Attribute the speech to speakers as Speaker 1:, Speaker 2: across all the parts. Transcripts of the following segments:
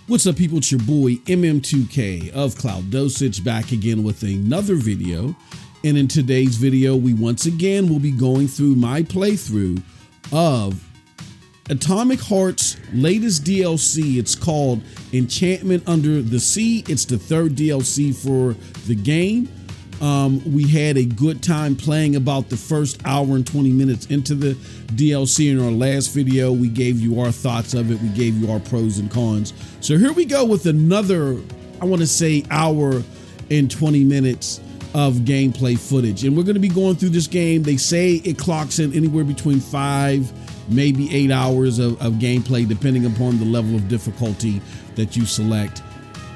Speaker 1: What's up, people? It's your boy MM2K of Cloud Dosage, back again with another video. And in today's video, we once again will be going through my playthrough of Atomic Heart's latest DLC. It's called Enchantment Under the Sea. It's the third DLC for the game. We had a good time playing about the first hour and 20 minutes into the DLC. In our last video, we gave you our thoughts of it. We gave you our pros and cons. So here we go with another, I want to say, hour and 20 minutes of gameplay footage. And we're going to be going through this game. They say it clocks in anywhere between 5, maybe 8 hours of gameplay, depending upon the level of difficulty that you select.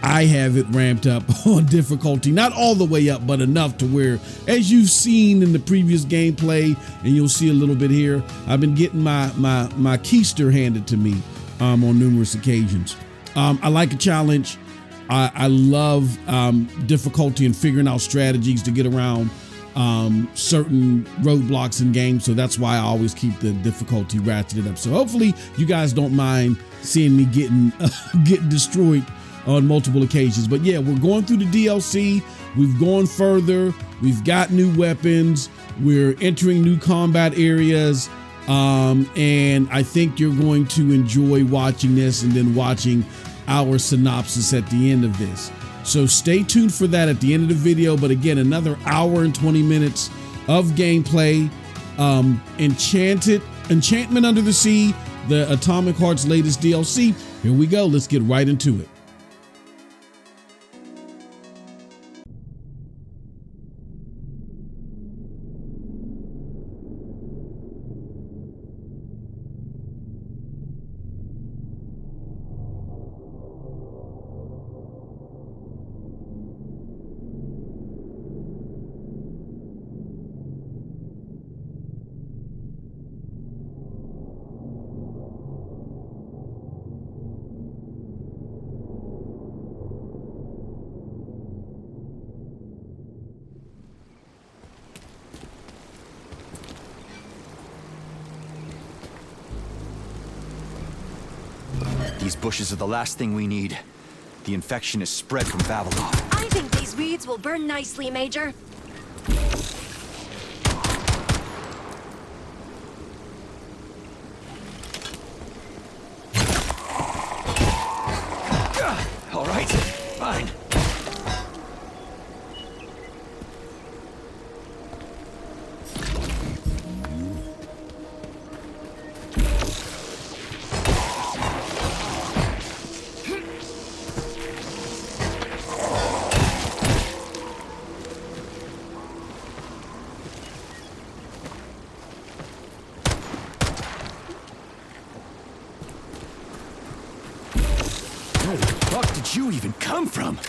Speaker 1: I have it ramped up on difficulty, not all the way up, but enough to where, as you've seen in the previous gameplay, and you'll see a little bit here, I've been getting my keister handed to me on numerous occasions. I like a challenge. I love difficulty and figuring out strategies to get around certain roadblocks in games, so that's why I always keep the difficulty ratcheted up. So hopefully you guys don't mind seeing me getting destroyed on multiple occasions. But yeah, we're going through the DLC. We've gone further. We've got new weapons. We're entering new combat areas. And I think you're going to enjoy watching this and then watching our synopsis at the end of this. So stay tuned for that at the end of the video. But again, another hour and 20 minutes of gameplay. Enchantment Under the Sea, the Atomic Heart's latest DLC. Here we go. Let's get right into it.
Speaker 2: These bushes are the last thing we need. The infection is spread from Babylon.
Speaker 3: I think these weeds will burn nicely, Major.
Speaker 2: All right, fine. Where the fuck did you even come from?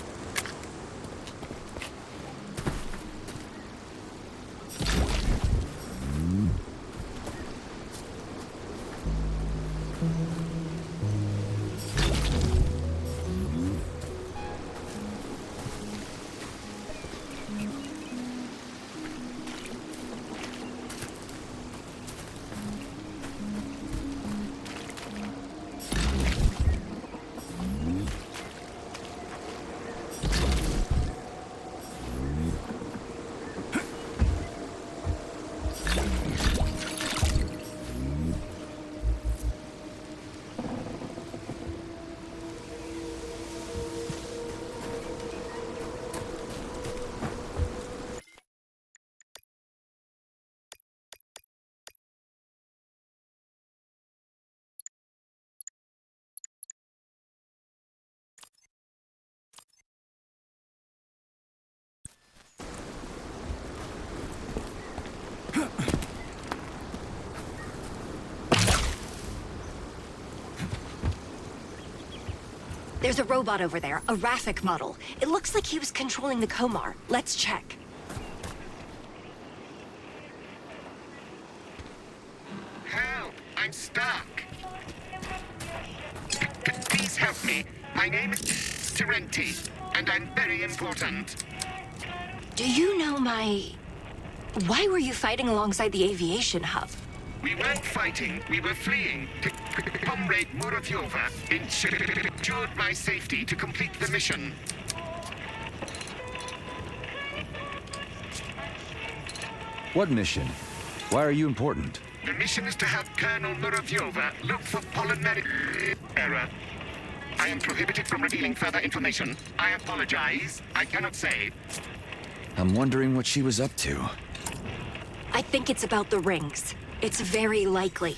Speaker 3: There's a robot over there, a Raffic model. It looks like he was controlling the Komar. Let's check.
Speaker 4: Help! I'm stuck! Please help me. My name is Terenti, and I'm very important.
Speaker 3: Do you know my... Why were you fighting alongside the aviation hub?
Speaker 4: We weren't fighting, we were fleeing. Comrade Muravyova ensured my safety to complete the mission.
Speaker 2: What mission? Why are you important?
Speaker 4: The mission is to help Colonel Muravyova look for polymeric error. I am prohibited from revealing further information. I apologize. I cannot say.
Speaker 2: I'm wondering what she was up to.
Speaker 3: I think it's about the rings. It's very likely.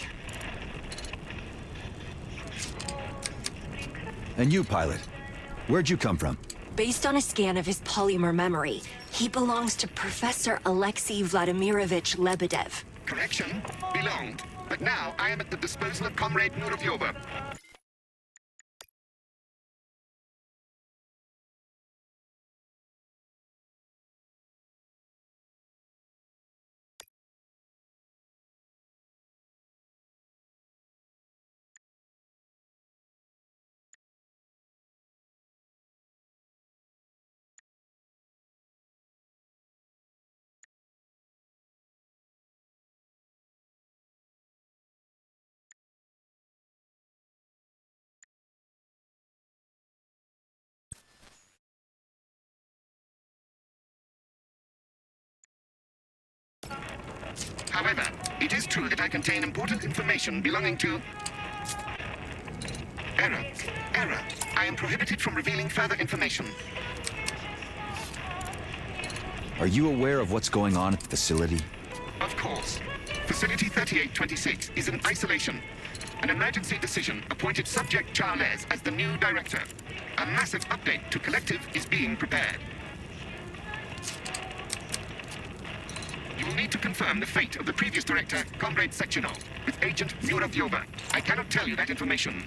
Speaker 2: And you, pilot, where'd you come from?
Speaker 3: Based on a scan of his polymer memory, he belongs to Professor Alexei Vladimirovich Lebedev.
Speaker 4: Correction, belonged. But now I am at the disposal of Comrade Muravyova. However, it is true that I contain important information belonging to... Error. Error. I am prohibited from revealing further information.
Speaker 2: Are you aware of what's going on at the facility?
Speaker 4: Of course. Facility 3826 is in isolation. An emergency decision appointed Subject Charles as the new director. A massive update to Collective is being prepared. You will need to confirm the fate of the previous director, Comrade Sechenov, with Agent Muravyova. I cannot tell you that information.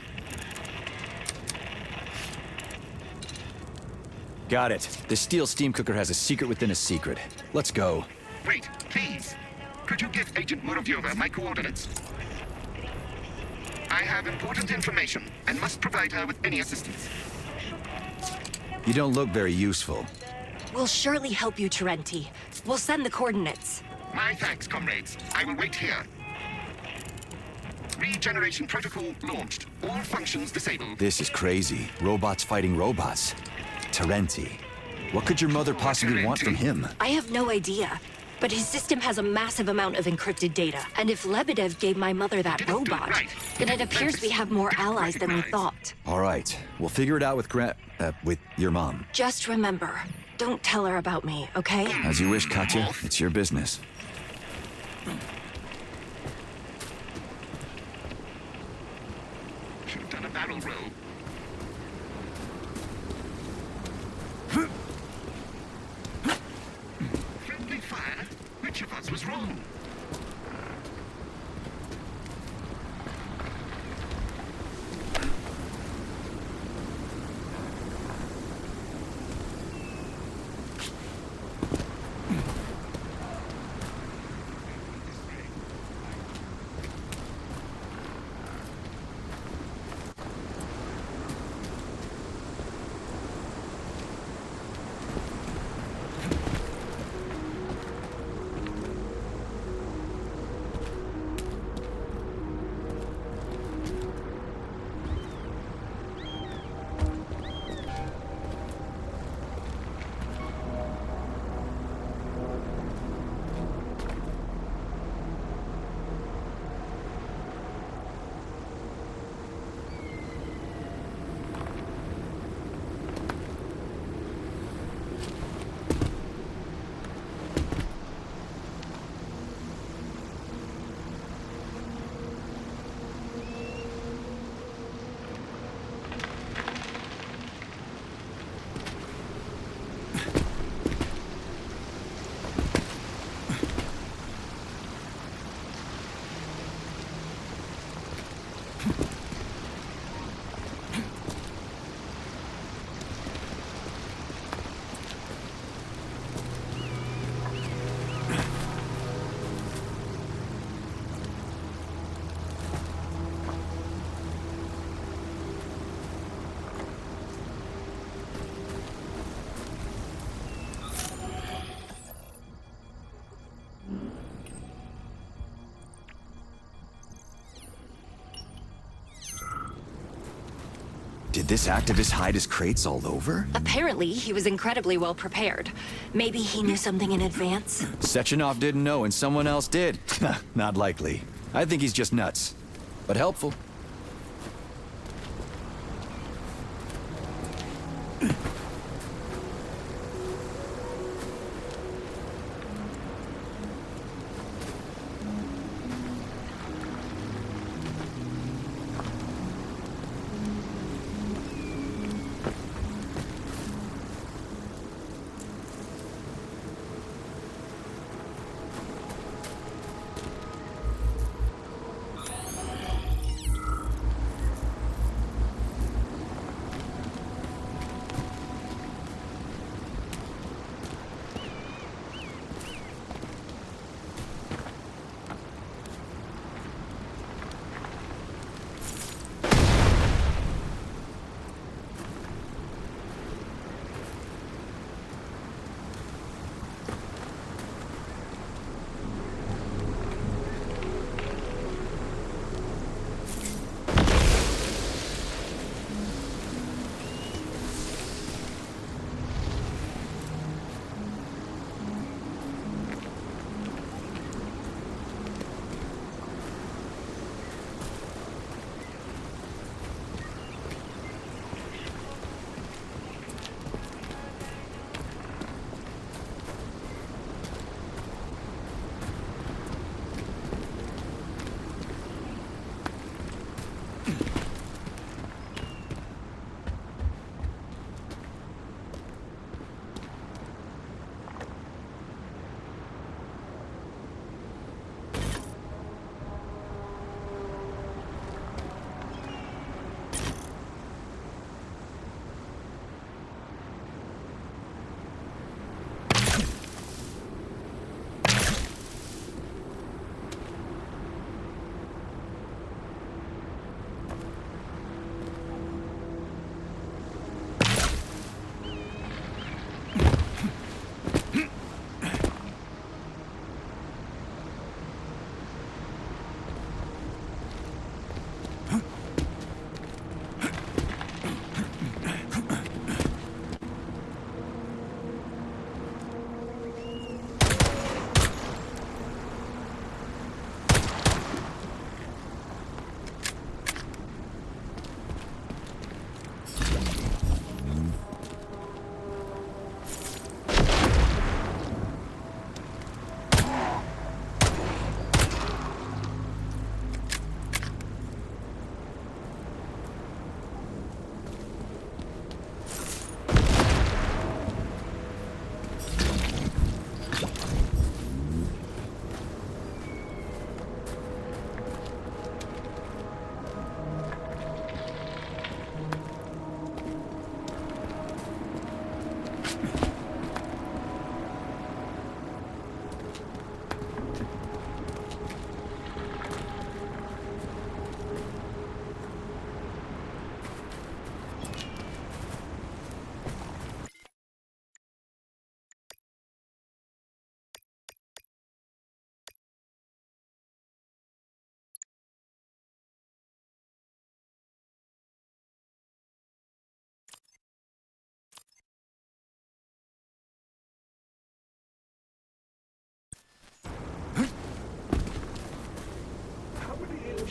Speaker 2: Got it. The steel steam cooker has a secret within a secret. Let's go.
Speaker 4: Wait, please. Could you give Agent Muravyova my coordinates? I have important information and must provide her with any assistance.
Speaker 2: You don't look very useful.
Speaker 3: We'll surely help you, Terenti. We'll send the coordinates.
Speaker 4: My thanks, comrades. I will wait here. Regeneration protocol launched. All functions disabled.
Speaker 2: This is crazy. Robots fighting robots. Terenti. What could your mother possibly want from him?
Speaker 3: I have no idea. But his system has a massive amount of encrypted data. And if Lebedev gave my mother that robot, then it appears we have more allies than we thought.
Speaker 2: All right. We'll figure it out with with your mom.
Speaker 3: Just remember, don't tell her about me, okay?
Speaker 2: As you wish, Katya. It's your business.
Speaker 4: Should have done a barrel roll. Friendly fire? Which of us was wrong?
Speaker 2: Did this activist hide his crates all over?
Speaker 3: Apparently, he was incredibly well prepared. Maybe he knew something in advance.
Speaker 2: Sechenov didn't know and someone else did. Not likely. I think he's just nuts. But helpful.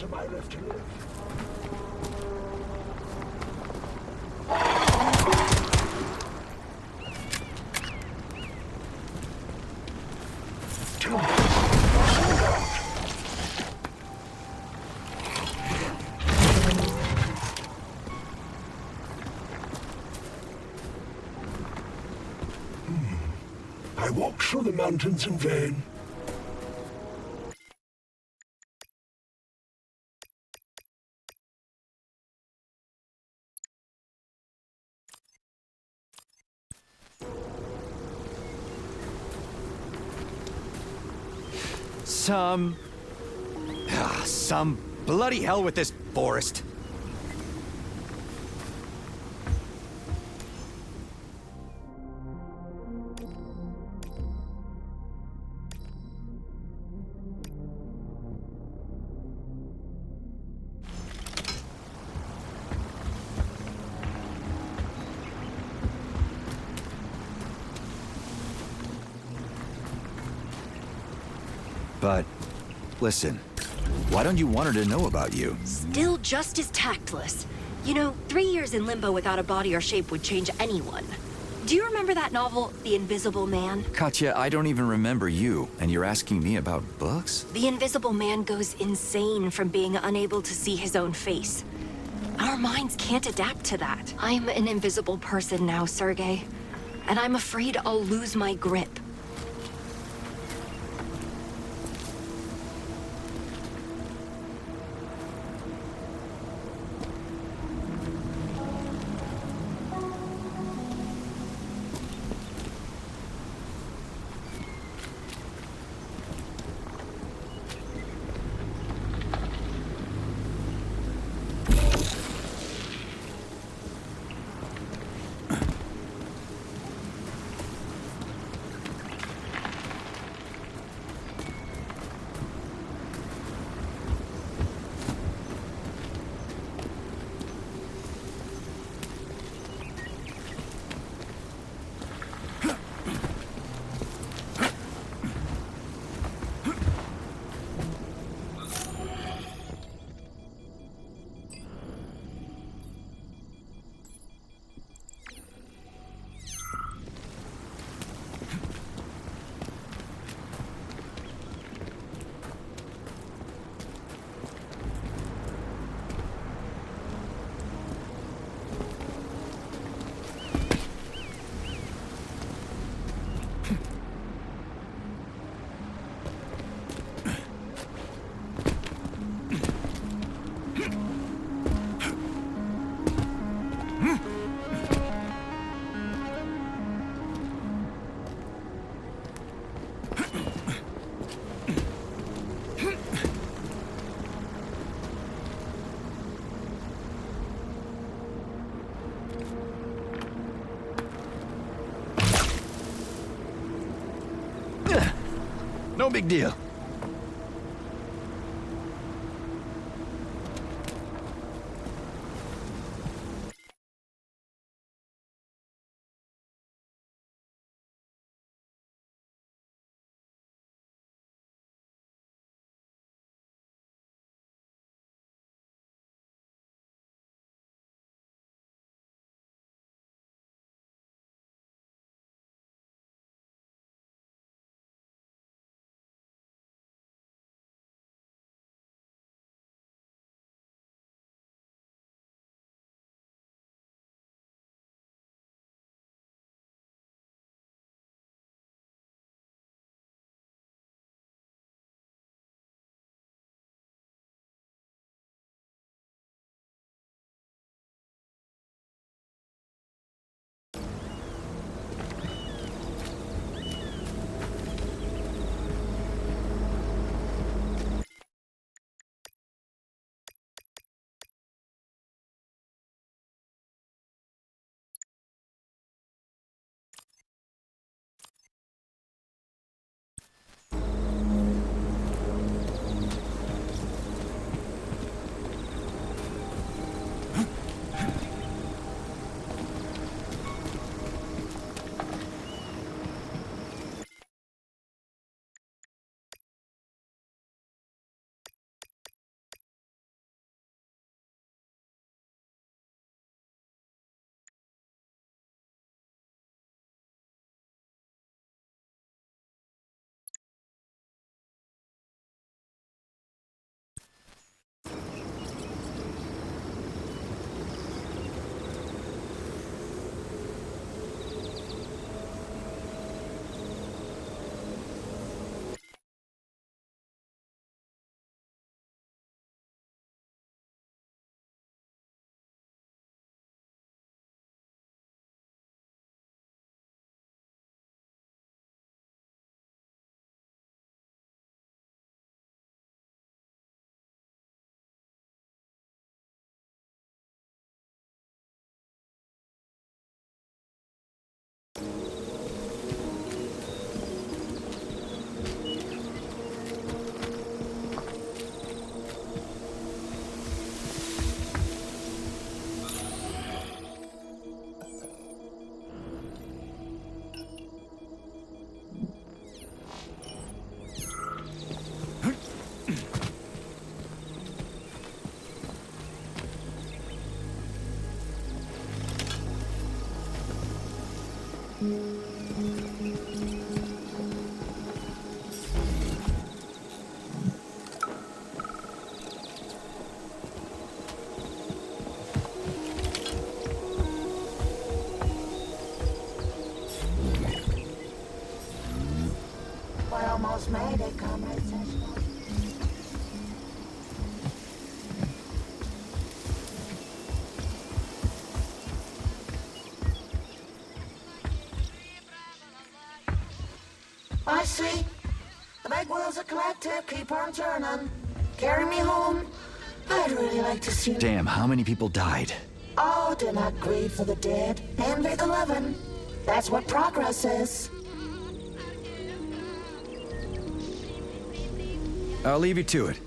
Speaker 5: Am I left to live? I walked through the mountains in vain.
Speaker 2: Some bloody hell with this forest. But, listen, why don't you want her to know about you?
Speaker 3: Still just as tactless. You know, 3 years in limbo without a body or shape would change anyone. Do you remember that novel, The Invisible Man?
Speaker 2: Katya, I don't even remember you, and you're asking me about books?
Speaker 3: The Invisible Man goes insane from being unable to see his own face. Our minds can't adapt to that. I'm an invisible person now, Sergey. And I'm afraid I'll lose my grip.
Speaker 2: No big deal.
Speaker 6: I almost made it, comrades. I see. The big wheels of collective keep on turning. Carry me home. I'd really like to see...
Speaker 2: Damn, how many people died?
Speaker 6: Oh, do not grieve for the dead. Envy the living. That's what progress is.
Speaker 2: I'll leave you to it.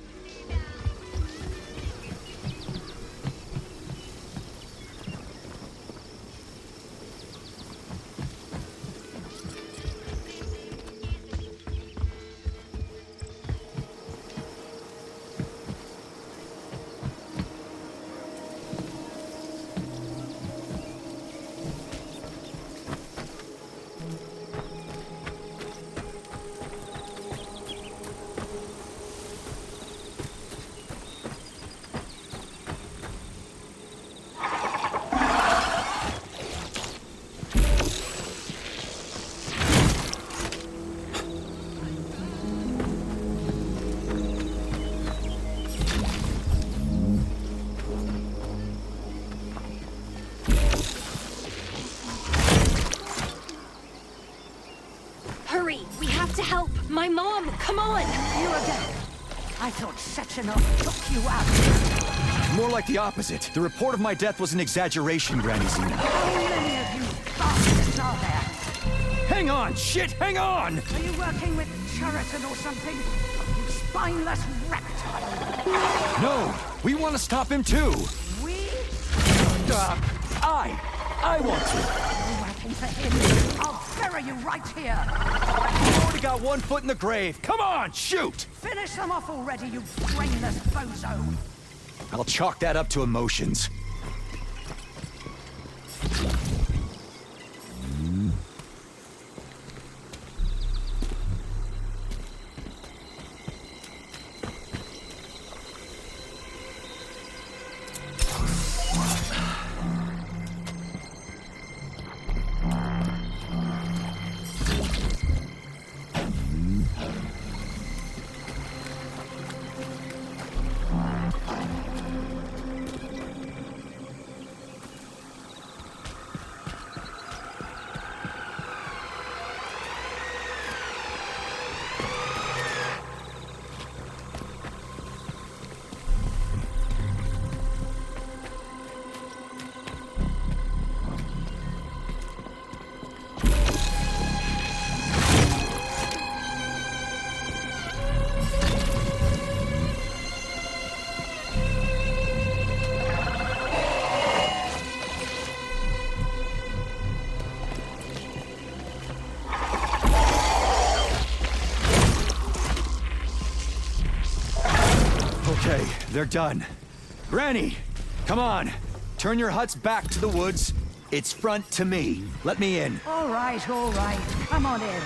Speaker 3: Hurry! We have to help! My mom! Come on!
Speaker 7: You again! I thought Sechenov took you out.
Speaker 2: More like the opposite. The report of my death was an exaggeration, Granny Zena.
Speaker 7: How many of you bastards are there?
Speaker 2: Hang on! Shit, hang on!
Speaker 7: Are you working with Cheriton or something? You spineless reptile!
Speaker 2: No! We want to stop him too!
Speaker 7: We?
Speaker 2: I want to!
Speaker 7: You're working for him. I'll bury you right here.
Speaker 2: You've already got one foot in the grave. Come on, shoot!
Speaker 7: Finish them off already, you brainless bozo.
Speaker 2: I'll chalk that up to emotions. Okay, they're done. Granny, come on. Turn your huts back to the woods. It's front to me. Let me in.
Speaker 7: All right. Come on in.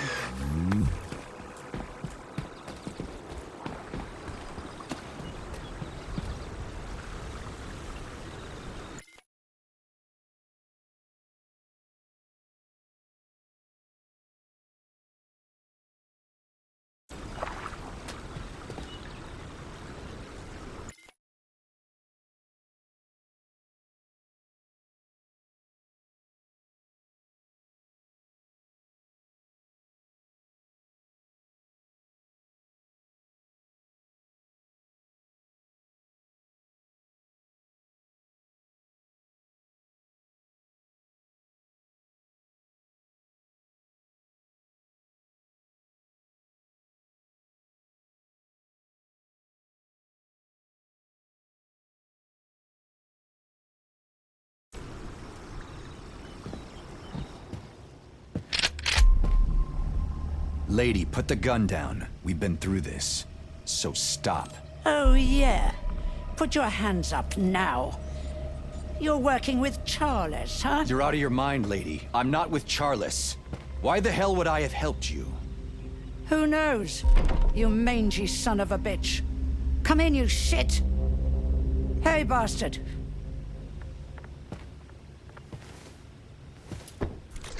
Speaker 2: Lady, put the gun down. We've been through this. So stop.
Speaker 7: Oh, yeah. Put your hands up now. You're working with Charles, huh?
Speaker 2: You're out of your mind, lady. I'm not with Charles. Why the hell would I have helped you?
Speaker 7: Who knows? You mangy son of a bitch. Come in, you shit. Hey, bastard.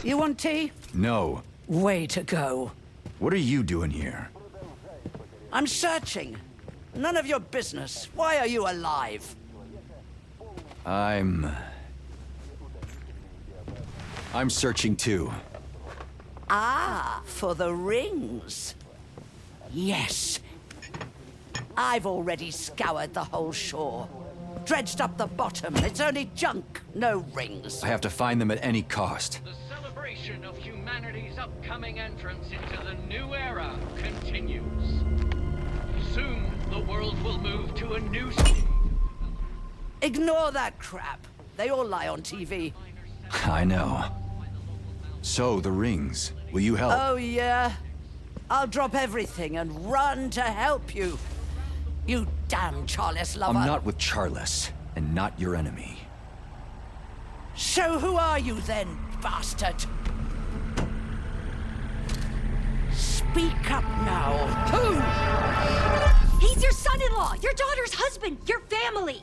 Speaker 7: You want tea?
Speaker 2: No.
Speaker 7: Way to go.
Speaker 2: What are you doing here?
Speaker 7: I'm searching. None of your business. Why are you alive?
Speaker 2: I'm searching too.
Speaker 7: Ah, for the rings. Yes. I've already scoured the whole shore. Dredged up the bottom. It's only junk, no rings.
Speaker 2: I have to find them at any cost.
Speaker 8: The celebration of humanity's upcoming entrance into the new era continues. Soon, the world will move to a new stage.
Speaker 7: Ignore that crap. They all lie on TV.
Speaker 2: I know. So, the rings. Will you help?
Speaker 7: Oh, yeah? I'll drop everything and run to help you. You damn Charles lover.
Speaker 2: I'm not with Charles, and not your enemy.
Speaker 7: So who are you then, bastard? Speak up now. Who?
Speaker 3: He's your son-in-law, your daughter's husband, your family.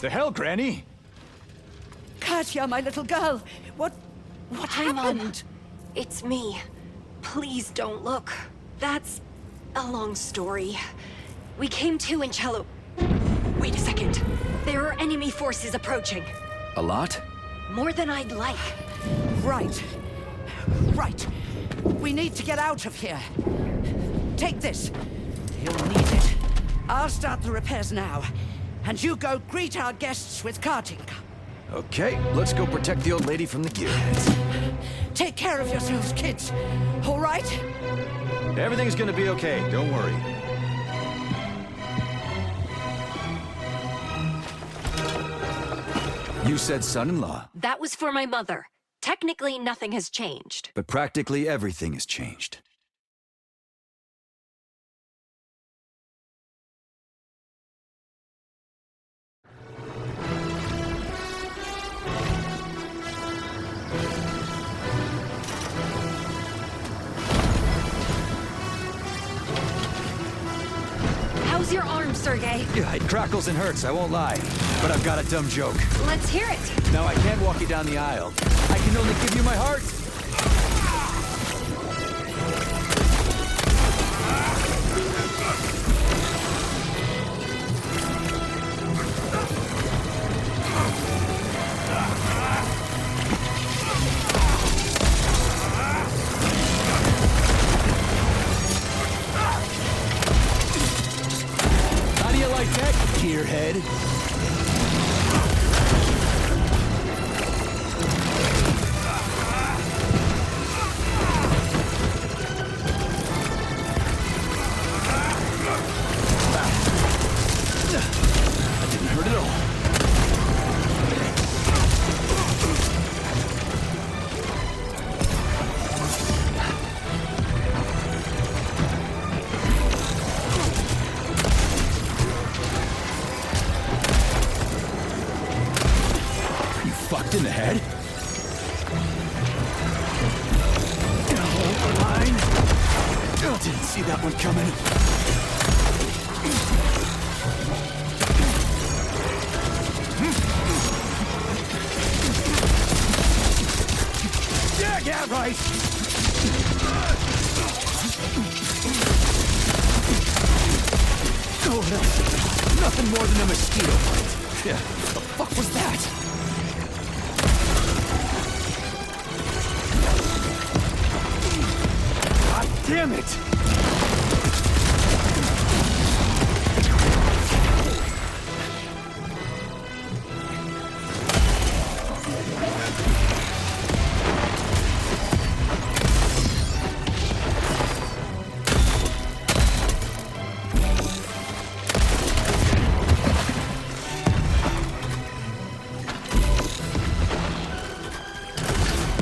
Speaker 2: The hell, Granny?
Speaker 7: Katya, my little girl. What happened?
Speaker 3: It's me. Please don't look. That's a long story. We came to in Chelomey. Wait a second. There are enemy forces approaching.
Speaker 2: A lot?
Speaker 3: More than I'd like.
Speaker 7: Right. We need to get out of here. Take this. You'll need it. I'll start the repairs now. And you go greet our guests with carting.
Speaker 2: Okay, let's go protect the old lady from the gearheads.
Speaker 7: Take care of yourselves, kids. All right?
Speaker 2: Everything's gonna be okay, don't worry. You said son-in-law.
Speaker 3: That was for my mother. Technically, nothing has changed.
Speaker 2: But practically everything has changed.
Speaker 3: How's your arm, Sergey?
Speaker 2: Yeah, it crackles and hurts, I won't lie. But I've got a dumb joke.
Speaker 3: Let's hear it.
Speaker 2: Now I can't walk you down the aisle. I can only give you my heart. How do you like that, gearhead? That didn't hurt at all. Are you fucked in the head? Oh, line. Oh, didn't see that one coming. Yeah, right. Oh, no. Nothing more than a mosquito bite. Yeah, what the fuck was that? God damn it!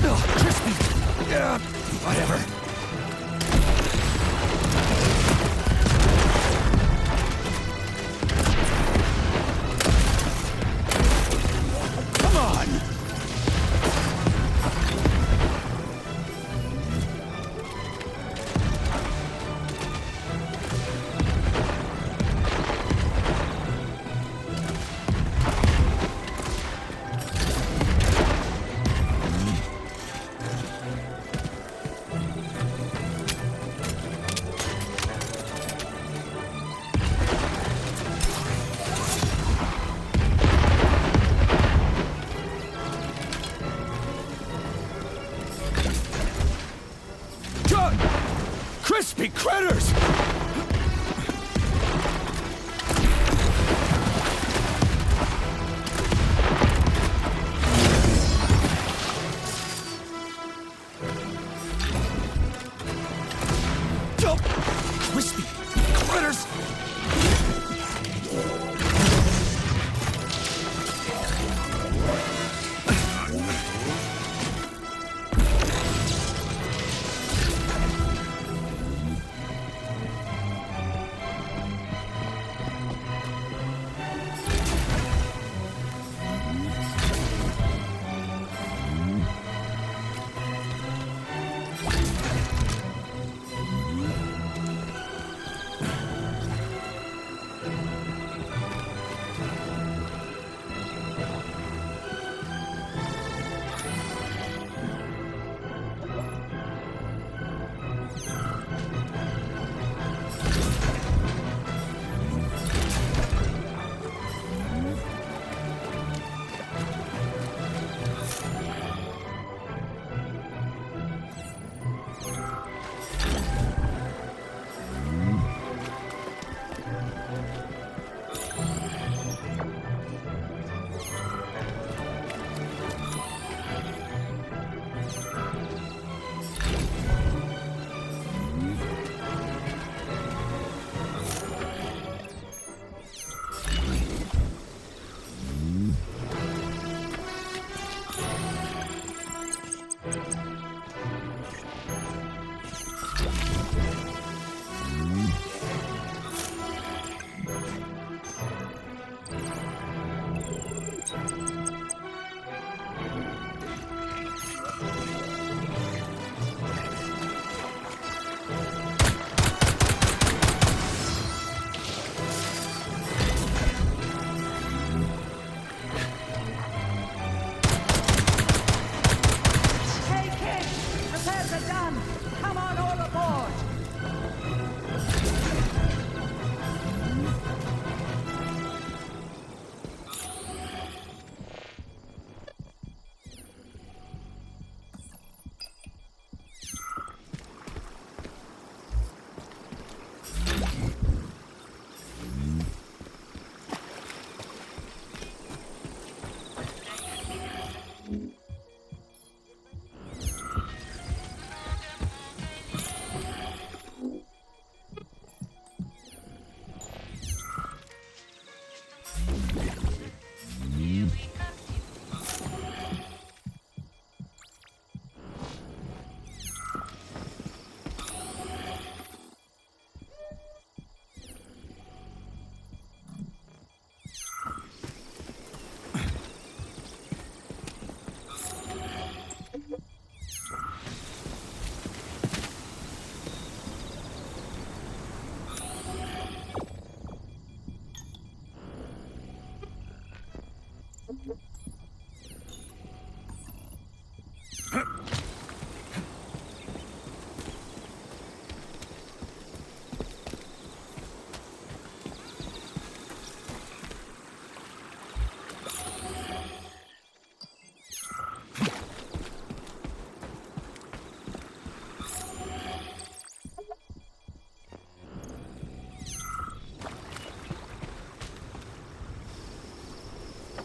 Speaker 2: Ugh, crispy. Whatever. Critters! Wispy critters!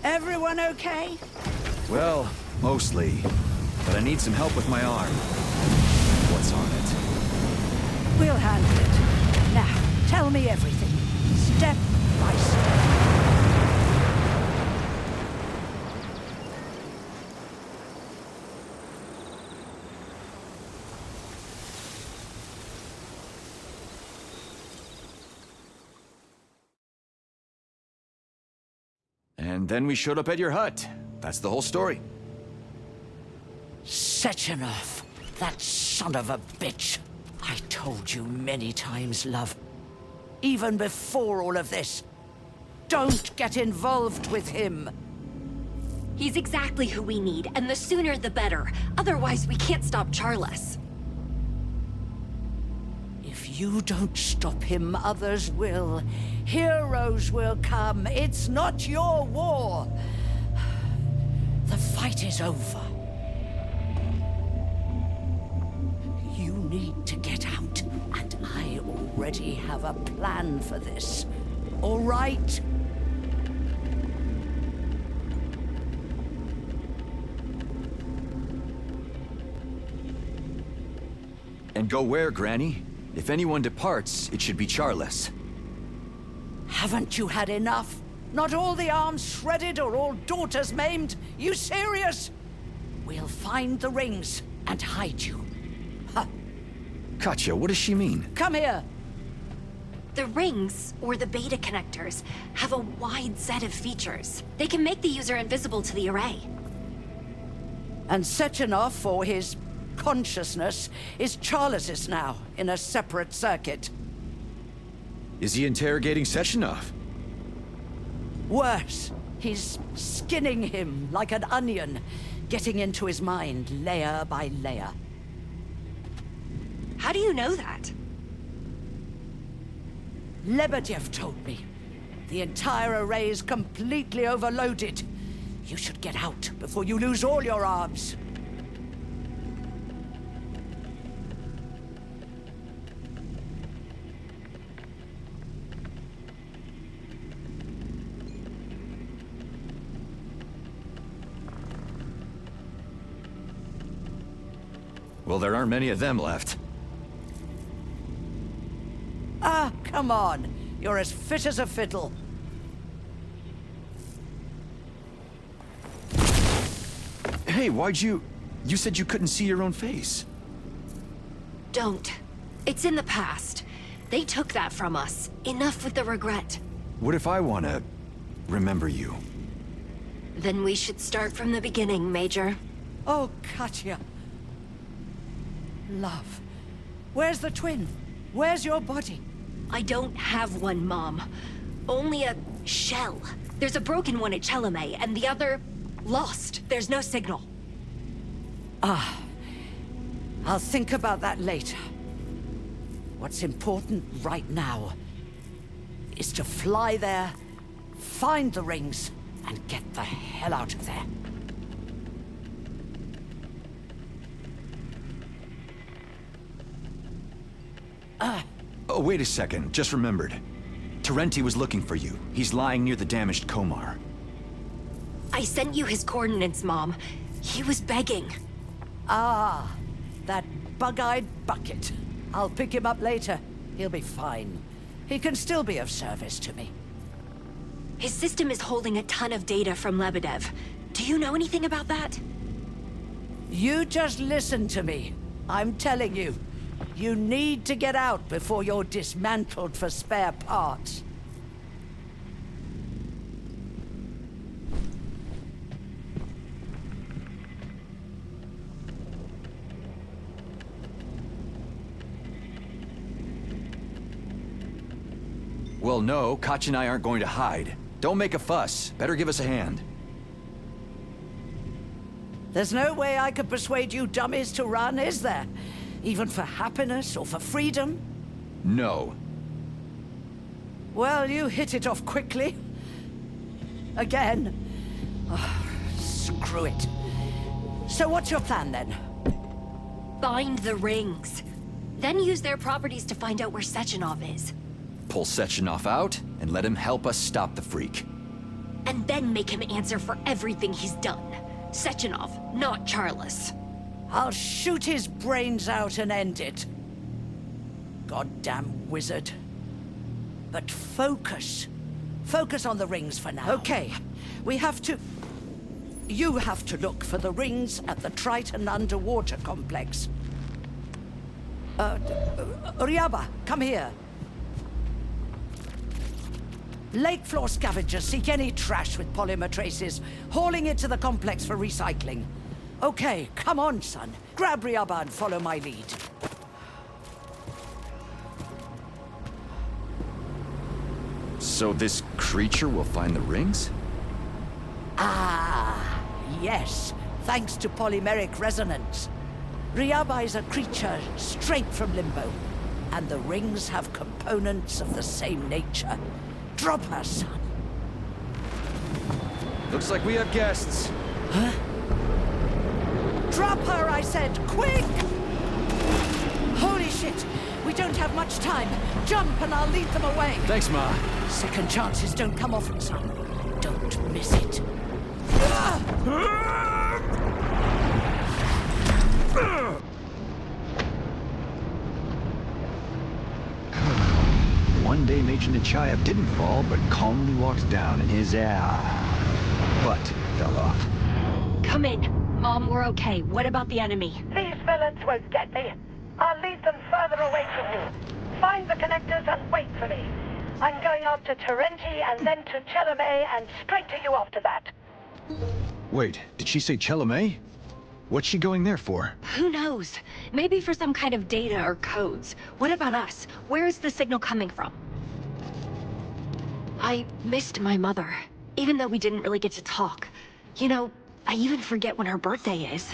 Speaker 7: Everyone okay?
Speaker 2: Well, mostly. But I need some help with my arm. What's on it?
Speaker 7: We'll handle it. Now, tell me everything. Step by step.
Speaker 2: And then we showed up at your hut. That's the whole story.
Speaker 7: Sechenov, that son of a bitch. I told you many times, love. Even before all of this. Don't get involved with him.
Speaker 3: He's exactly who we need, and the sooner the better. Otherwise, we can't stop Charles.
Speaker 7: If you don't stop him, others will. Heroes will come. It's not your war. The fight is over. You need to get out, and I already have a plan for this. All right?
Speaker 2: And go where, Granny? If anyone departs, it should be Charles.
Speaker 7: Haven't you had enough? Not all the arms shredded or all daughters maimed? You serious? We'll find the rings and hide you. Huh.
Speaker 2: Katya, what does she mean?
Speaker 7: Come here.
Speaker 3: The rings, or the beta connectors, have a wide set of features. They can make the user invisible to the array.
Speaker 7: And Sechenov, for his consciousness, is Charles's now, in a separate circuit.
Speaker 2: Is he interrogating Sechenov?
Speaker 7: Worse, he's skinning him like an onion, getting into his mind layer by layer.
Speaker 3: How do you know that?
Speaker 7: Lebedev told me. The entire array is completely overloaded. You should get out before you lose all your arms.
Speaker 2: Well, there aren't many of them left.
Speaker 7: Ah, come on. You're as fit as a fiddle.
Speaker 2: Hey, why'd you... You said you couldn't see your own face.
Speaker 3: Don't. It's in the past. They took that from us. Enough with the regret.
Speaker 2: What if I want to remember you?
Speaker 3: Then we should start from the beginning, Major.
Speaker 7: Oh, Katya. Love. Where's the twin? Where's your body?
Speaker 3: I don't have one, Mom. Only a shell. There's a broken one at Chelomey, and the other... lost. There's no signal.
Speaker 7: I'll think about that later. What's important right now is to fly there, find the rings, and get the hell out of there.
Speaker 2: Oh, wait a second. Just remembered. Terenti was looking for you. He's lying near the damaged Komar.
Speaker 3: I sent you his coordinates, Mom. He was begging.
Speaker 7: Ah, that bug-eyed bucket. I'll pick him up later. He'll be fine. He can still be of service to me.
Speaker 3: His system is holding a ton of data from Lebedev. Do you know anything about that?
Speaker 7: You just listen to me. I'm telling you. You need to get out before you're dismantled for spare parts.
Speaker 2: Well, no, Katya and I aren't going to hide. Don't make a fuss. Better give us a hand.
Speaker 7: There's no way I could persuade you dummies to run, is there? Even for happiness or for freedom?
Speaker 2: No.
Speaker 7: Well, you hit it off quickly. Again. Oh, screw it. So what's your plan, then?
Speaker 3: Find the rings. Then use their properties to find out where Sechenov is.
Speaker 2: Pull Sechenov out and let him help us stop the freak.
Speaker 3: And then make him answer for everything he's done. Sechenov, not Charles.
Speaker 7: I'll shoot his brains out and end it. Goddamn wizard. But focus. Focus on the rings for now. Okay, we have to... You have to look for the rings at the Triton underwater complex. Ryaba, come here. Lake floor scavengers seek any trash with polymer traces, hauling it to the complex for recycling. Okay, come on, son. Grab Ryaba and follow my lead.
Speaker 2: So this creature will find the rings?
Speaker 7: Ah, yes. Thanks to polymeric resonance. Ryaba is a creature straight from Limbo, and the rings have components of the same nature. Drop her, son.
Speaker 2: Looks like we have guests.
Speaker 7: Huh? Drop her, I said! Quick! Holy shit! We don't have much time. Jump and I'll lead them away.
Speaker 2: Thanks, Ma.
Speaker 7: Second chances don't come often, son. Don't miss it.
Speaker 2: One day Major Nechayev didn't fall, but calmly walked down and his butt fell off.
Speaker 3: Come in. Mom, we're okay. What about the enemy?
Speaker 6: These villains won't get me. I'll lead them further away from you. Find the connectors and wait for me. I'm going out to Terenti and then to Chelomey and straight to you after that.
Speaker 2: Wait, did she say Chelomey? What's she going there for?
Speaker 3: Who knows? Maybe for some kind of data or codes. What about us? Where is the signal coming from? I missed my mother, even though we didn't really get to talk. You know, I even forget when her birthday is.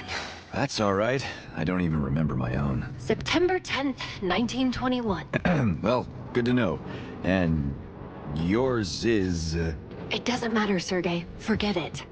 Speaker 2: That's all right. I don't even remember my own.
Speaker 3: September 10th, 1921.
Speaker 2: Well, good to know. And yours is...
Speaker 3: It doesn't matter, Sergei. Forget it.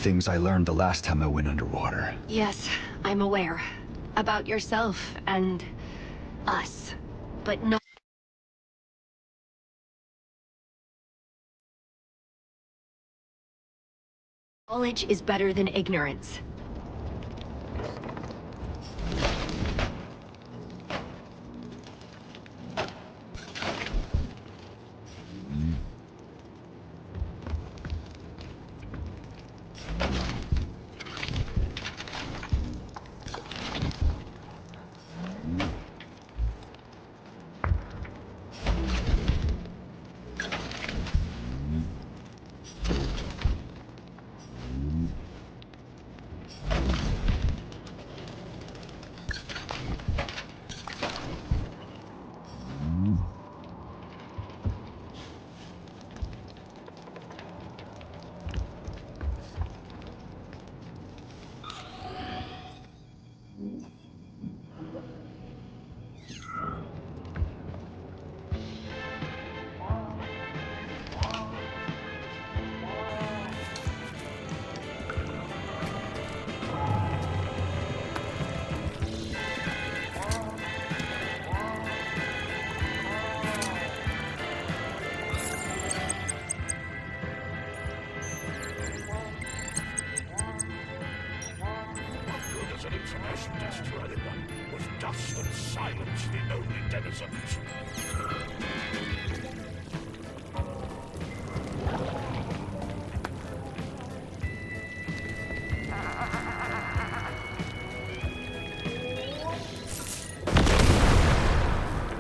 Speaker 2: Things I learned the last time I went underwater.
Speaker 3: Yes, I'm aware. About yourself and us. But no... Knowledge is better than ignorance.
Speaker 5: Dust and silence the only denizens.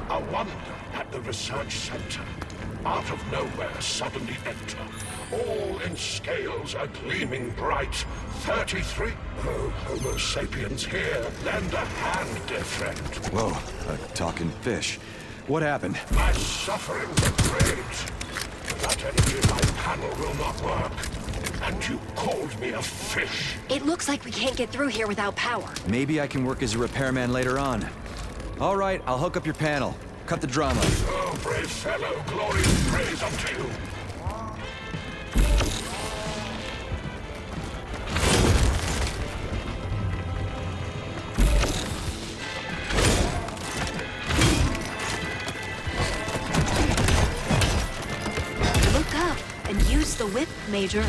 Speaker 5: A wonder at the research center. Out of nowhere suddenly enter. All in scales are gleaming bright. 33. Oh, Homo sapiens here. Lend a hand, dear friend.
Speaker 2: Whoa, a talking fish. What happened?
Speaker 5: My sufferings are great. Without energy, my panel will not work. And you called me a fish.
Speaker 3: It looks like we can't get through here without power.
Speaker 2: Maybe I can work as a repairman later on. All right, I'll hook up your panel. Cut the drama.
Speaker 5: Oh, brave fellow, glory and praise unto you.
Speaker 3: Look up and use the whip, Major.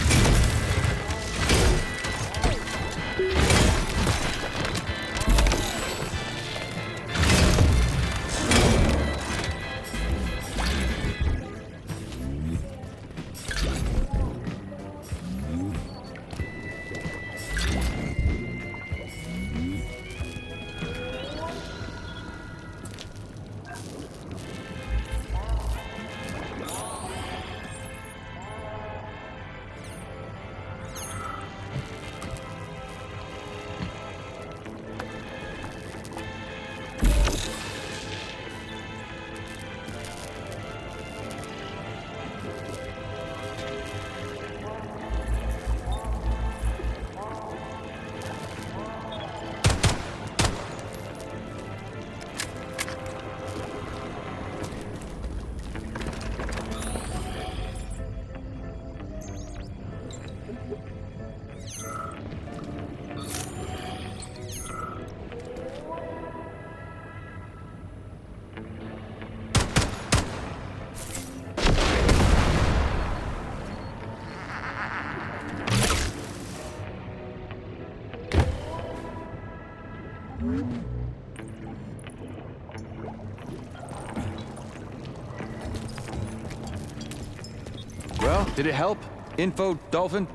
Speaker 2: Well, did it help? Info, Dolphin?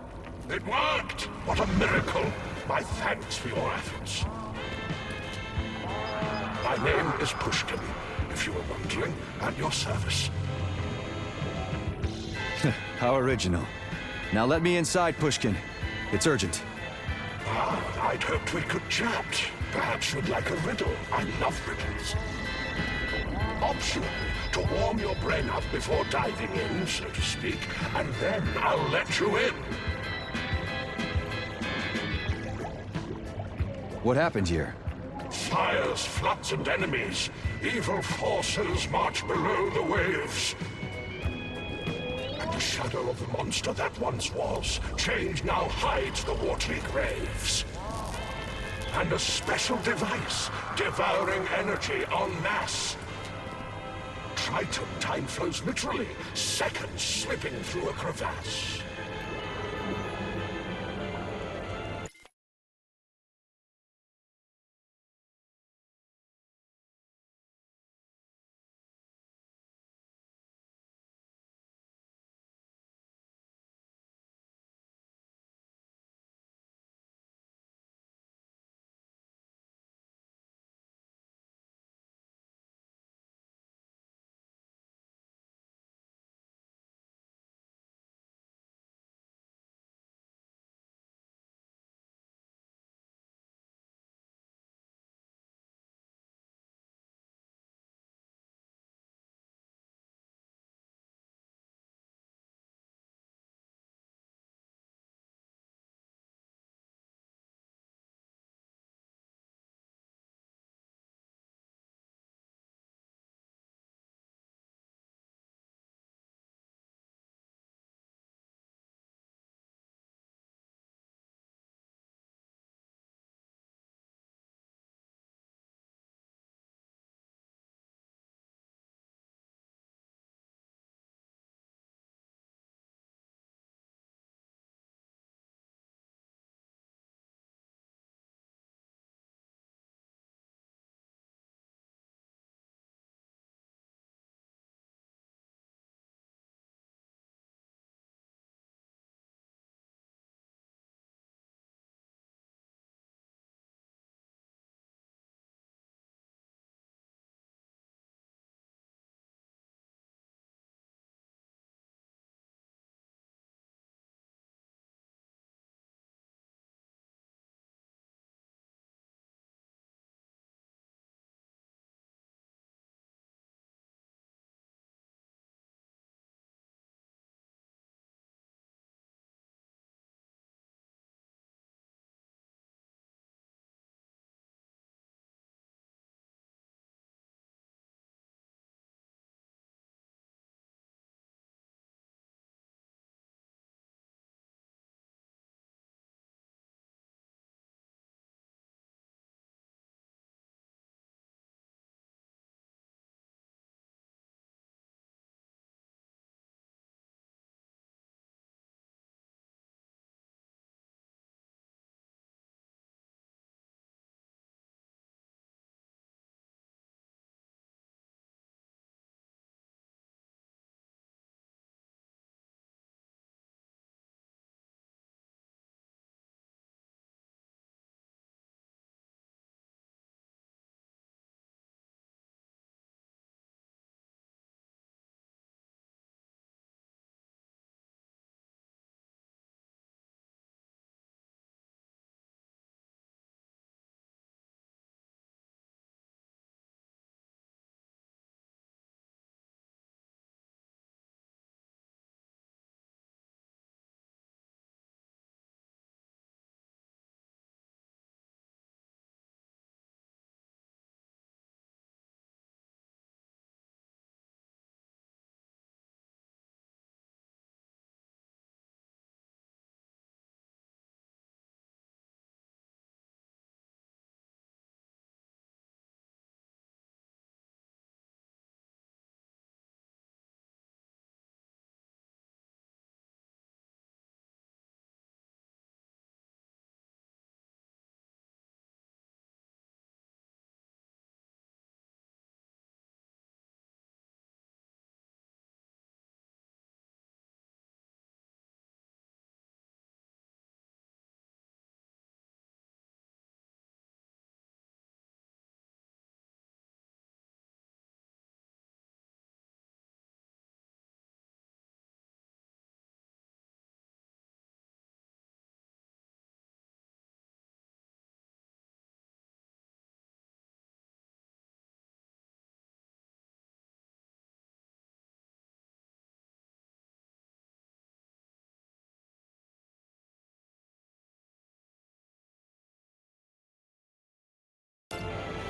Speaker 5: It worked! What a miracle! My thanks for your efforts. My name is Pushkin, if you were wondering, at your service.
Speaker 2: How original. Now let me inside, Pushkin. It's urgent.
Speaker 5: Ah, I'd hoped we could chat. Perhaps you'd like a riddle. I love riddles. Optional, to warm your brain up before diving in, so to speak, and then I'll let you in.
Speaker 2: What happened here?
Speaker 5: Fires, floods, and enemies. Evil forces march below the waves. And the shadow of the monster that once was, change now hides the watery graves. And a special device, devouring energy en masse. Triton, time flows literally, seconds slipping through a crevasse.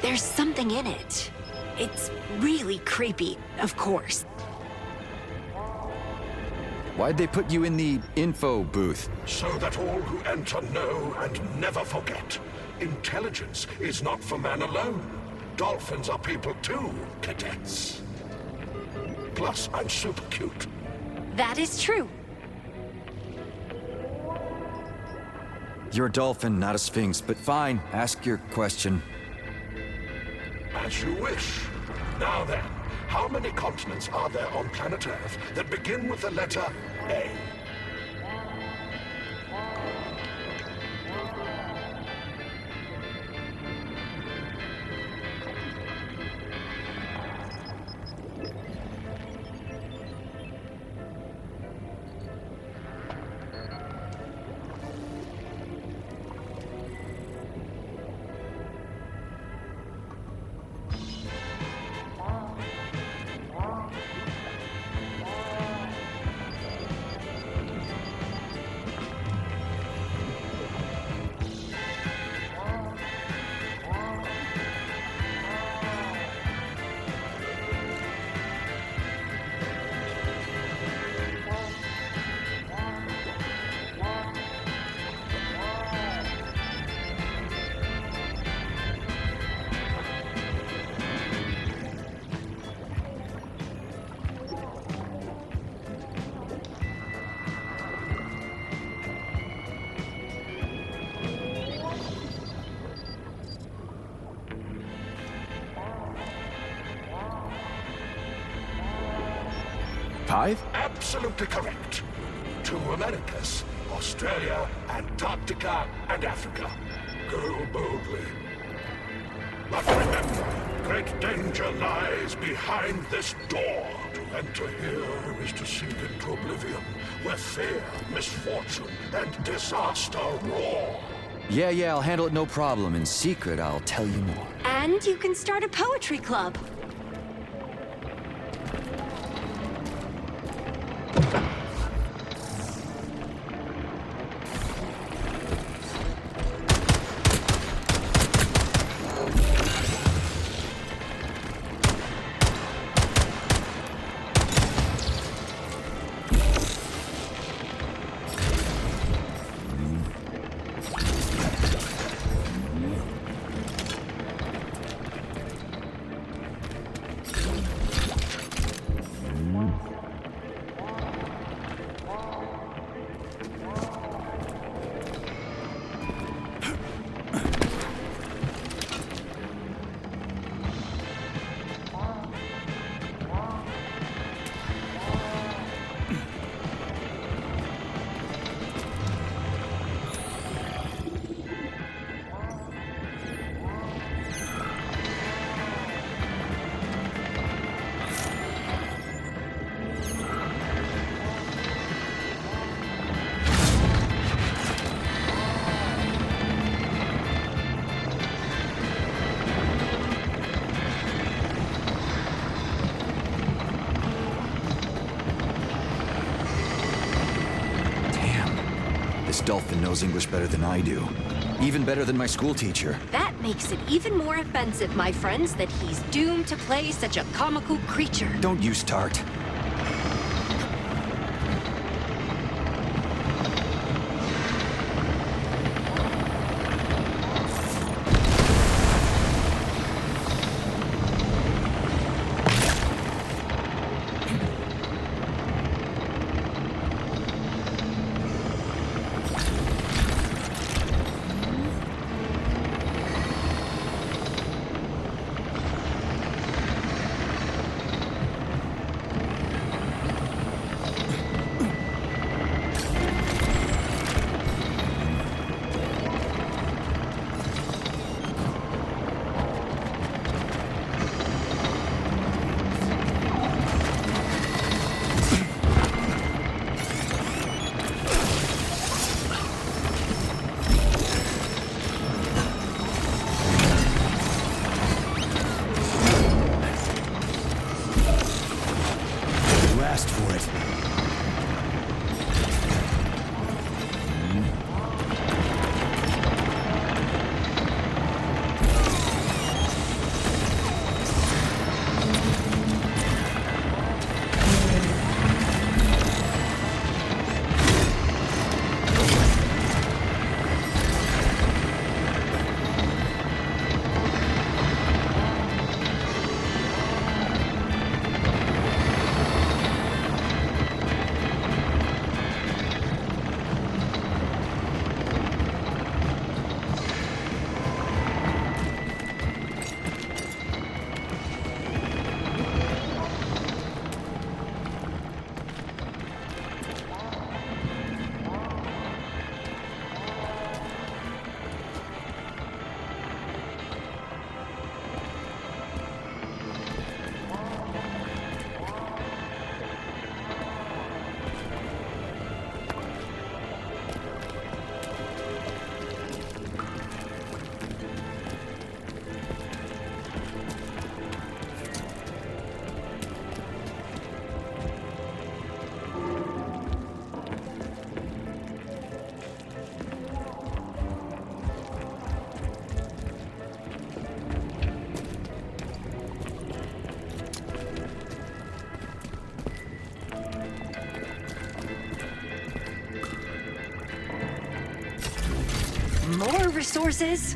Speaker 3: There's something in it. It's really creepy, of course.
Speaker 2: Why'd they put you in the info booth?
Speaker 5: So that all who enter know and never forget. Intelligence is not for man alone. Dolphins are people too, cadets. Plus, I'm super cute.
Speaker 3: That is true.
Speaker 2: You're a dolphin, not a sphinx, but fine. Ask your question.
Speaker 5: As you wish. Now then, how many continents are there on planet Earth that begin with the letter A?
Speaker 2: Five?
Speaker 5: Absolutely correct. 2 Americas, Australia, Antarctica, and Africa. Go boldly. But remember, great danger lies behind this door. To enter here is to sink into oblivion, where fear, misfortune, and disaster roar.
Speaker 2: Yeah, I'll handle it no problem. In secret, I'll tell you more.
Speaker 3: And you can start a poetry club.
Speaker 2: This dolphin knows English better than I do. Even better than my school teacher.
Speaker 3: That makes it even more offensive, my friends, that he's doomed to play such a comical creature.
Speaker 2: Don't you start.
Speaker 3: More resources?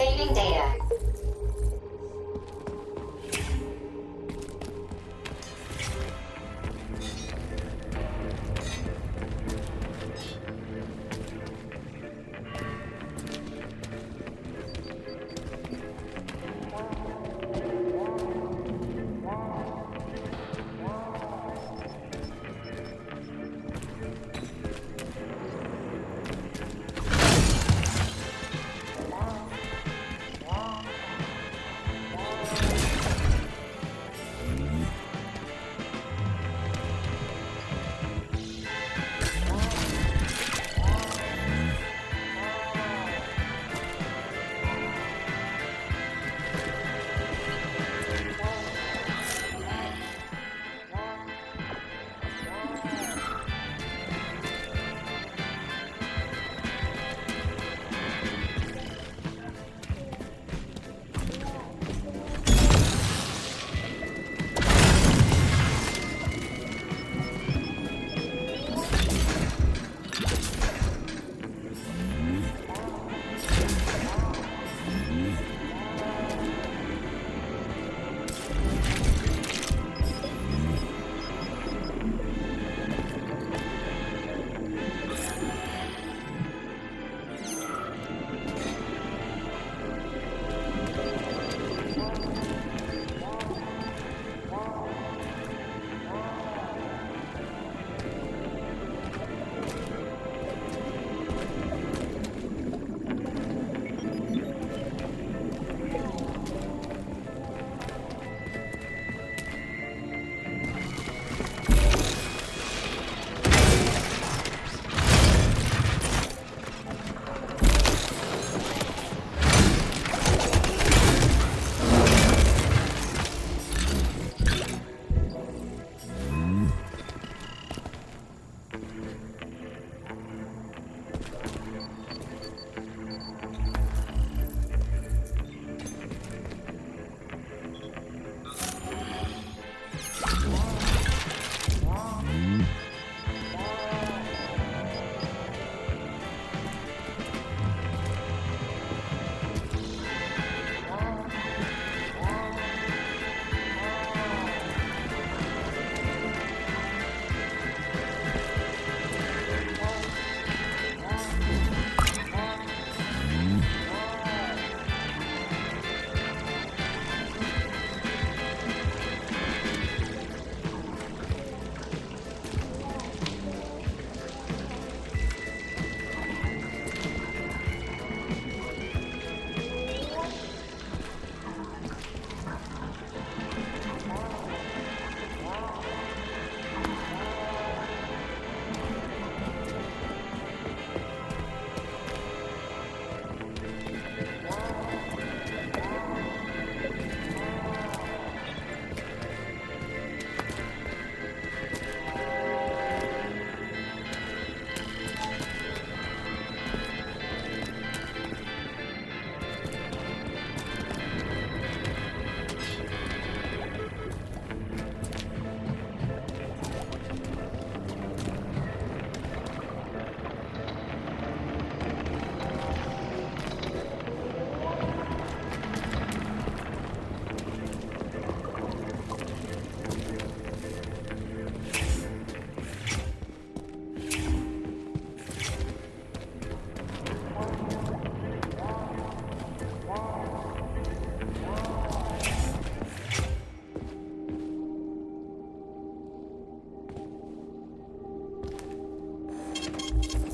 Speaker 3: Saving data.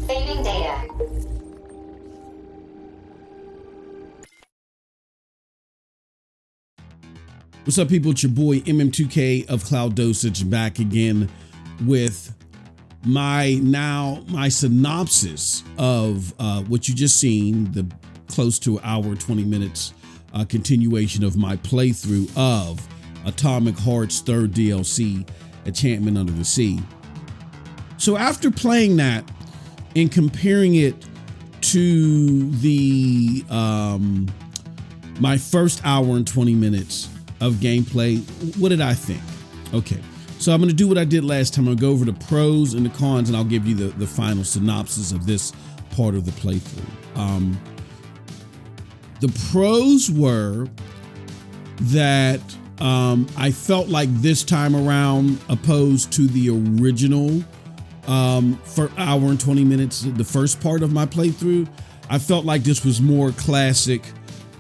Speaker 3: Saving data.
Speaker 1: What's up, people? It's your boy MM2K of Cloud Dosage back again with my synopsis of what you just seen, the close to hour 20 minutes continuation of my playthrough of Atomic Heart's third DLC, Enchantment Under the Sea. So after playing that and comparing it to the my first hour and 20 minutes of gameplay, what did I think? Okay, so I'm going to do what I did last time. I'll go over the pros and the cons, and I'll give you the final synopsis of this part of the playthrough. The pros were that I felt like this time around, opposed to the original for hour and 20 minutes, the first part of my playthrough, I felt like this was more classic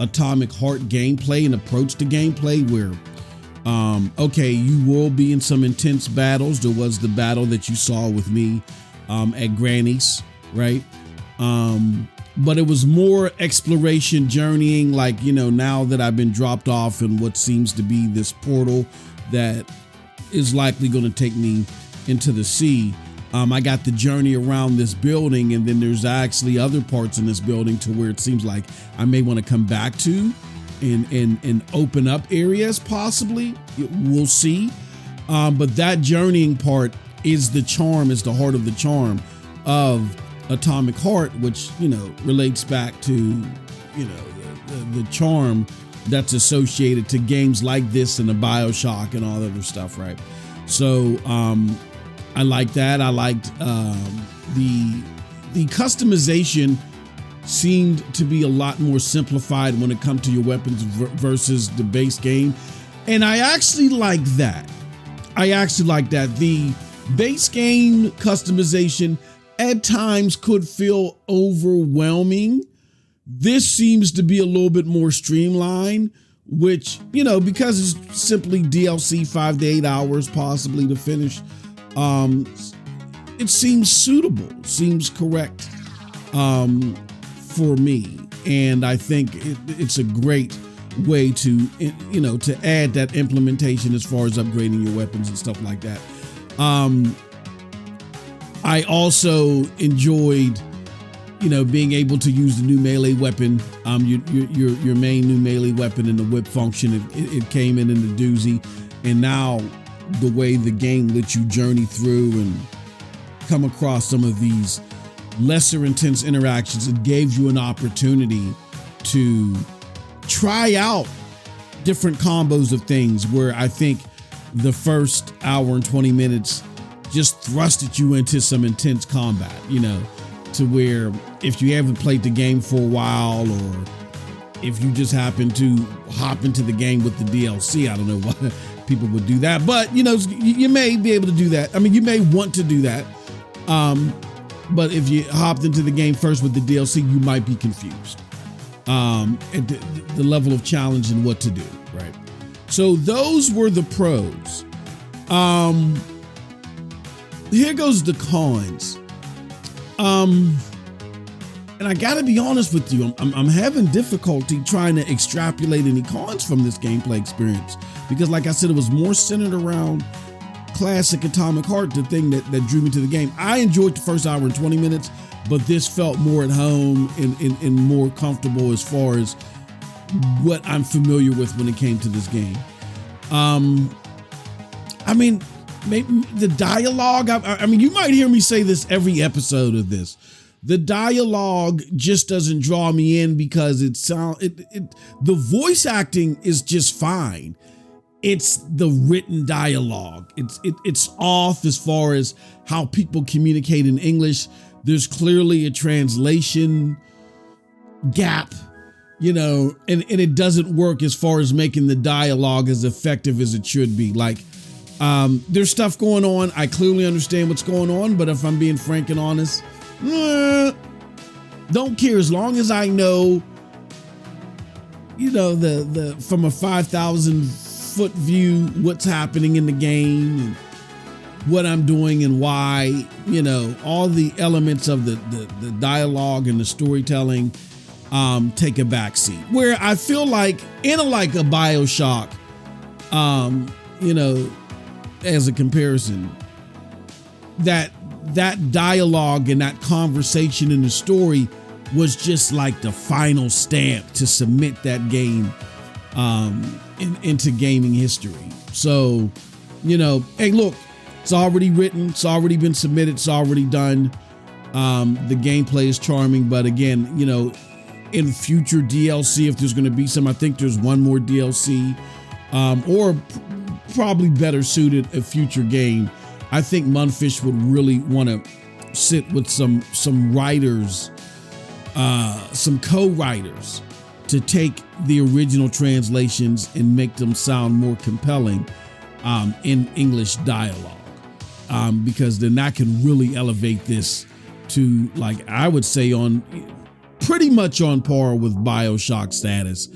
Speaker 1: Atomic Heart gameplay and approach to gameplay where, okay, you will be in some intense battles. There was the battle that you saw with me at Granny's, right? But it was more exploration, journeying, like, you know, now that I've been dropped off in what seems to be this portal that is likely going to take me into the sea. I got the journey around this building, and then there's actually other parts in this building to where it seems like I may want to come back to and open up areas, possibly. We'll see. But that journeying part is the charm, is the heart of the charm of Atomic Heart, which, you know, relates back to, you know, the charm that's associated to games like this and the BioShock and all that other stuff, right? So I like that. I liked the customization seemed to be a lot more simplified when it comes to your weapons versus the base game, and I actually like that. The base game customization at times could feel overwhelming. This seems to be a little bit more streamlined, which, you know, because it's simply DLC, 5 to 8 hours possibly to finish. It seems suitable, seems correct for me. And I think it's a great way to, you know, to add that implementation as far as upgrading your weapons and stuff like that. I also enjoyed, you know, being able to use the new melee weapon, your main new melee weapon in the whip function. It came in the doozy, and now the way the game lets you journey through and come across some of these lesser intense interactions, it gave you an opportunity to try out different combos of things, where I think the first hour and 20 minutes just thrusted you into some intense combat, you know, to where if you haven't played the game for a while, or if you just happen to hop into the game with the DLC, I don't know why people would do that, but, you know, you may be able to do that. I mean, you may want to do that. But if you hopped into the game first with the DLC, you might be confused at the level of challenge and what to do, right? So those were the pros. Here goes the cons. And I gotta be honest with you, I'm having difficulty trying to extrapolate any cons from this gameplay experience, because like I said, it was more centered around classic Atomic Heart, the thing that drew me to the game. I enjoyed the first hour and 20 minutes, but this felt more at home and more comfortable as far as what I'm familiar with when it came to this game. I mean, maybe the dialogue, I mean, you might hear me say this every episode of this. The dialogue just doesn't draw me in, because the voice acting is just fine. It's the written dialogue. It's off as far as how people communicate in English. There's clearly a translation gap, you know, and it doesn't work as far as making the dialogue as effective as it should be. Like, there's stuff going on. I clearly understand what's going on, but if I'm being frank and honest, don't care, as long as I know, you know, the from a 5,000 foot view, what's happening in the game and what I'm doing and why, you know, all the elements of the dialogue and the storytelling take a backseat. Where I feel like in a BioShock, you know, as a comparison, that dialogue and that conversation in the story was just like the final stamp to cement that game into gaming history. So, you know, hey, look, it's already written, it's already been submitted, it's already done. The gameplay is charming, but again, you know, in future DLC, if there's going to be some, I think there's one more DLC, or probably better suited a future game. I think Mundfish would really want to sit with some writers, some co-writers, to take the original translations and make them sound more compelling in English dialogue, because then that can really elevate this to, like, I would say on pretty much on par with BioShock status.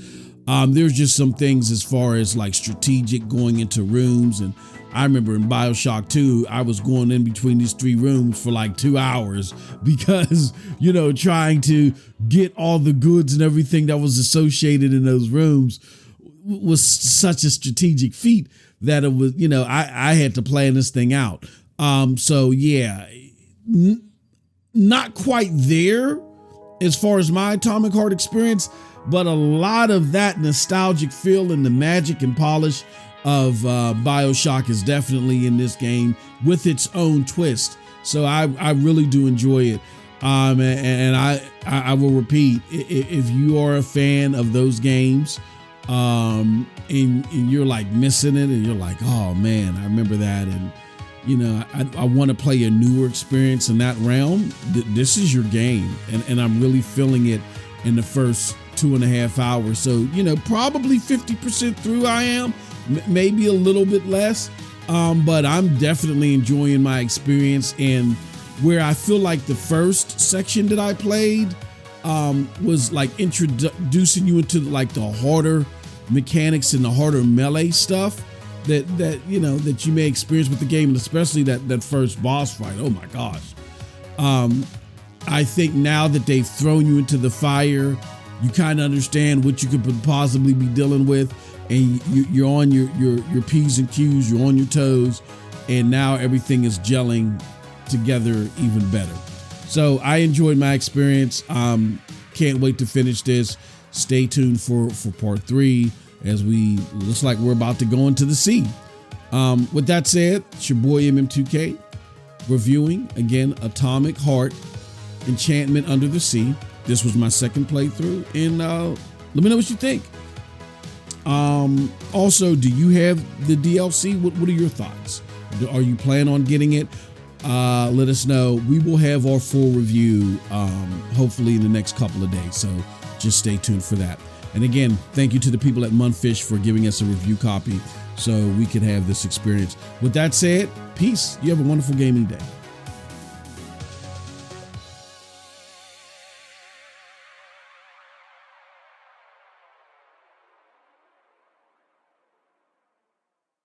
Speaker 1: There's just some things as far as like strategic going into rooms. And I remember in BioShock 2, I was going in between these 3 rooms for like 2 hours because, you know, trying to get all the goods and everything that was associated in those rooms was such a strategic feat that it was, you know, I had to plan this thing out. So yeah, not quite there as far as my Atomic Heart experience, but a lot of that nostalgic feel and the magic and polish of BioShock is definitely in this game with its own twist. So I really do enjoy it. And I will repeat, if you are a fan of those games, and you're like missing it and you're like, oh man, I remember that. And you know, I want to play a newer experience in that realm. This is your game. And I'm really feeling it in the first 2.5 hours. So, you know, probably 50% through I am, maybe a little bit less. But I'm definitely enjoying my experience. And where I feel like the first section that I played was like introducing you into like the harder mechanics and the harder melee stuff that you know that you may experience with the game, and especially that first boss fight. Oh my gosh. I think now that they've thrown you into the fire, you kind of understand what you could possibly be dealing with, and you're on your P's and Q's, you're on your toes, and now everything is gelling together even better. So I enjoyed my experience. Can't wait to finish this. Stay tuned for part 3 as looks like we're about to go into the sea. With that said, it's your boy MM2K reviewing again Atomic Heart Enchantment Under the Sea. This was my second playthrough, and let me know what you think. Also, do you have the DLC? What are your thoughts? Are you planning on getting it? Let us know. We will have our full review hopefully in the next couple of days, so just stay tuned for that. And again, thank you to the people at Mundfish for giving us a review copy so we could have this experience. With that said, peace. You have a wonderful gaming day.